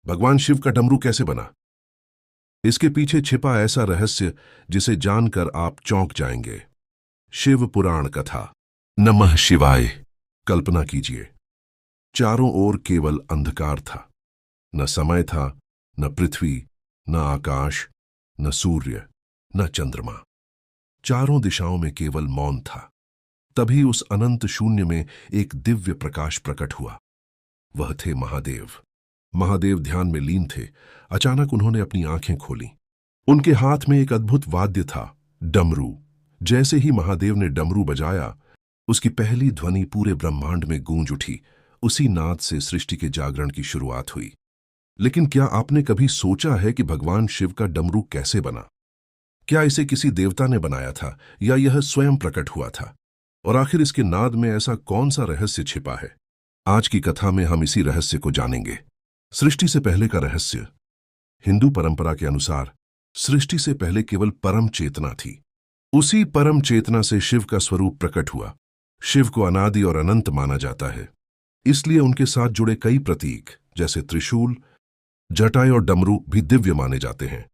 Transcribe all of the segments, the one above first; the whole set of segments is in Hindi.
भगवान शिव का डमरू कैसे बना? इसके पीछे छिपा ऐसा रहस्य जिसे जानकर आप चौंक जाएंगे। शिव पुराण कथा। नमः शिवाय। कल्पना कीजिए, चारों ओर केवल अंधकार था। न समय था, न पृथ्वी, न आकाश, न सूर्य, न चंद्रमा। चारों दिशाओं में केवल मौन था। तभी उस अनंत शून्य में एक दिव्य प्रकाश प्रकट हुआ। वह थे महादेव। महादेव ध्यान में लीन थे। अचानक उन्होंने अपनी आंखें खोली। उनके हाथ में एक अद्भुत वाद्य था, डमरू। जैसे ही महादेव ने डमरू बजाया, उसकी पहली ध्वनि पूरे ब्रह्मांड में गूंज उठी। उसी नाद से सृष्टि के जागरण की शुरुआत हुई। लेकिन क्या आपने कभी सोचा है कि भगवान शिव का डमरू कैसे बना? क्या इसे किसी देवता ने बनाया था या यह स्वयं प्रकट हुआ था? और आखिर इसके नाद में ऐसा कौन सा रहस्य छिपा है? आज की कथा में हम इसी रहस्य को जानेंगे। सृष्टि से पहले का रहस्य। हिंदू परंपरा के अनुसार सृष्टि से पहले केवल परम चेतना थी। उसी परम चेतना से शिव का स्वरूप प्रकट हुआ। शिव को अनादि और अनंत माना जाता है, इसलिए उनके साथ जुड़े कई प्रतीक जैसे त्रिशूल, जटाएं और डमरू भी दिव्य माने जाते हैं।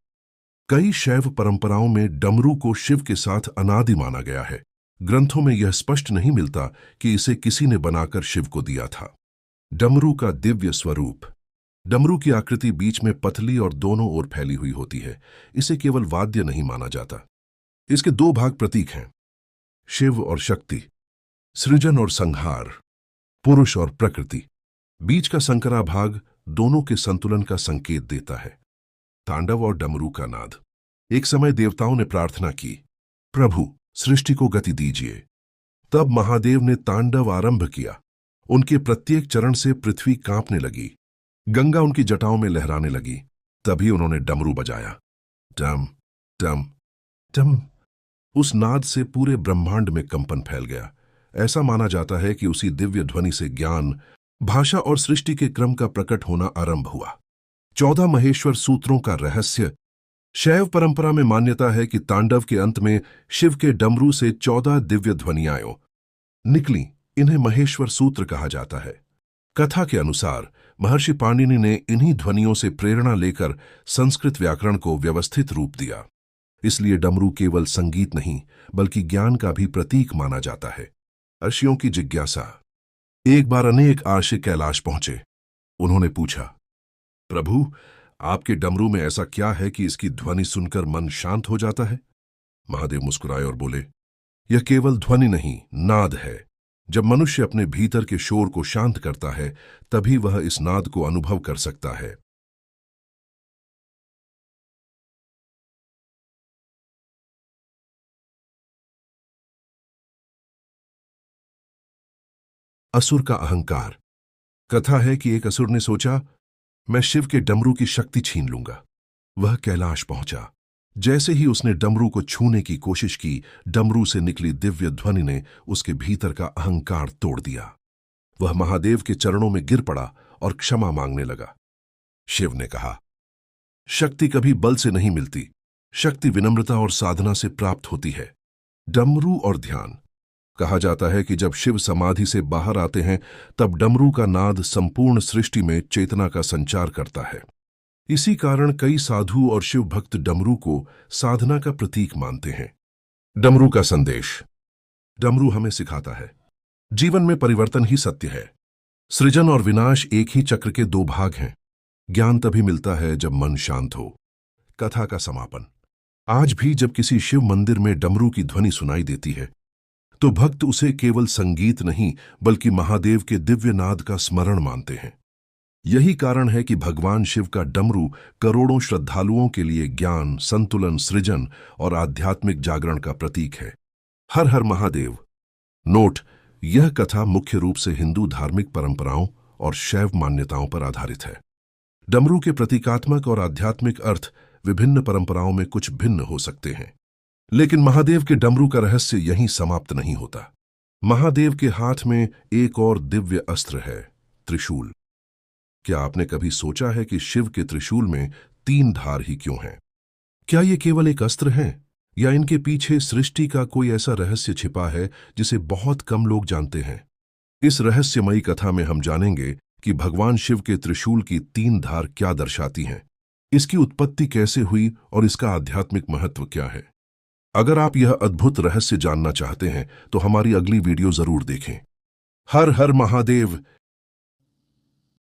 कई शैव परंपराओं में डमरू को शिव के साथ अनादि माना गया है। ग्रंथों में यह स्पष्ट नहीं मिलता कि इसे किसी ने बनाकर शिव को दिया था। डमरू का दिव्य स्वरूप। डमरू की आकृति बीच में पतली और दोनों ओर फैली हुई होती है। इसे केवल वाद्य नहीं माना जाता। इसके दो भाग प्रतीक हैं, शिव और शक्ति, सृजन और संहार, पुरुष और प्रकृति। बीच का संकरा भाग दोनों के संतुलन का संकेत देता है। तांडव और डमरू का नाद। एक समय देवताओं ने प्रार्थना की, प्रभु सृष्टि को गति दीजिए। तब महादेव ने तांडव आरंभ किया। उनके प्रत्येक चरण से पृथ्वी कांपने लगी। गंगा उनकी जटाओं में लहराने लगी। तभी उन्होंने डमरू बजाया। डम डम डम। उस नाद से पूरे ब्रह्मांड में कंपन फैल गया। ऐसा माना जाता है कि उसी दिव्य ध्वनि से ज्ञान, भाषा और सृष्टि के क्रम का प्रकट होना आरंभ हुआ। 14 महेश्वर सूत्रों का रहस्य। शैव परंपरा में मान्यता है कि तांडव के अंत में शिव के डमरू से 14 दिव्य ध्वनियां निकली। इन्हें महेश्वर सूत्र कहा जाता है। कथा के अनुसार महर्षि पाणिनि ने इन्हीं ध्वनियों से प्रेरणा लेकर संस्कृत व्याकरण को व्यवस्थित रूप दिया। इसलिए डमरू केवल संगीत नहीं, बल्कि ज्ञान का भी प्रतीक माना जाता है। ऋषियों की जिज्ञासा। एक बार अनेक आर्षि कैलाश पहुंचे। उन्होंने पूछा, प्रभु आपके डमरू में ऐसा क्या है कि इसकी ध्वनि सुनकर मन शांत हो जाता है? महादेव मुस्कुराए और बोले, यह केवल ध्वनि नहीं, नाद है। जब मनुष्य अपने भीतर के शोर को शांत करता है, तभी वह इस नाद को अनुभव कर सकता है। असुर का अहंकार। कथा है कि एक असुर ने सोचा, मैं शिव के डमरू की शक्ति छीन लूंगा। वह कैलाश पहुंचा। जैसे ही उसने डमरू को छूने की कोशिश की, डमरू से निकली दिव्य ध्वनि ने उसके भीतर का अहंकार तोड़ दिया। वह महादेव के चरणों में गिर पड़ा और क्षमा मांगने लगा। शिव ने कहा, शक्ति कभी बल से नहीं मिलती, शक्ति विनम्रता और साधना से प्राप्त होती है। डमरू और ध्यान। कहा जाता है कि जब शिव समाधि से बाहर आते हैं, तब डमरू का नाद संपूर्ण सृष्टि में चेतना का संचार करता है। इसी कारण कई साधु और शिव भक्त डमरू को साधना का प्रतीक मानते हैं। डमरू का संदेश। डमरू हमें सिखाता है, जीवन में परिवर्तन ही सत्य है। सृजन और विनाश एक ही चक्र के दो भाग हैं। ज्ञान तभी मिलता है जब मन शांत हो। कथा का समापन। आज भी जब किसी शिव मंदिर में डमरू की ध्वनि सुनाई देती है, तो भक्त उसे केवल संगीत नहीं, बल्कि महादेव के दिव्य नाद का स्मरण मानते हैं। यही कारण है कि भगवान शिव का डमरू करोड़ों श्रद्धालुओं के लिए ज्ञान, संतुलन, सृजन और आध्यात्मिक जागरण का प्रतीक है। हर हर महादेव। नोट: यह कथा मुख्य रूप से हिंदू धार्मिक परंपराओं और शैव मान्यताओं पर आधारित है। डमरू के प्रतीकात्मक और आध्यात्मिक अर्थ विभिन्न परंपराओं में कुछ भिन्न हो सकते हैं, लेकिन महादेव के डमरू का रहस्य यहीं समाप्त नहीं होता। महादेव के हाथ में एक और दिव्य अस्त्र है, त्रिशूल। क्या आपने कभी सोचा है कि शिव के त्रिशूल में 3 धार ही क्यों हैं? क्या ये केवल एक अस्त्र है, या इनके पीछे सृष्टि का कोई ऐसा रहस्य छिपा है जिसे बहुत कम लोग जानते हैं? इस रहस्यमयी कथा में हम जानेंगे कि भगवान शिव के त्रिशूल की 3 धार क्या दर्शाती हैं, इसकी उत्पत्ति कैसे हुई और इसका आध्यात्मिक महत्व क्या है। अगर आप यह अद्भुत रहस्य जानना चाहते हैं तो हमारी अगली वीडियो जरूर देखें। हर हर महादेव।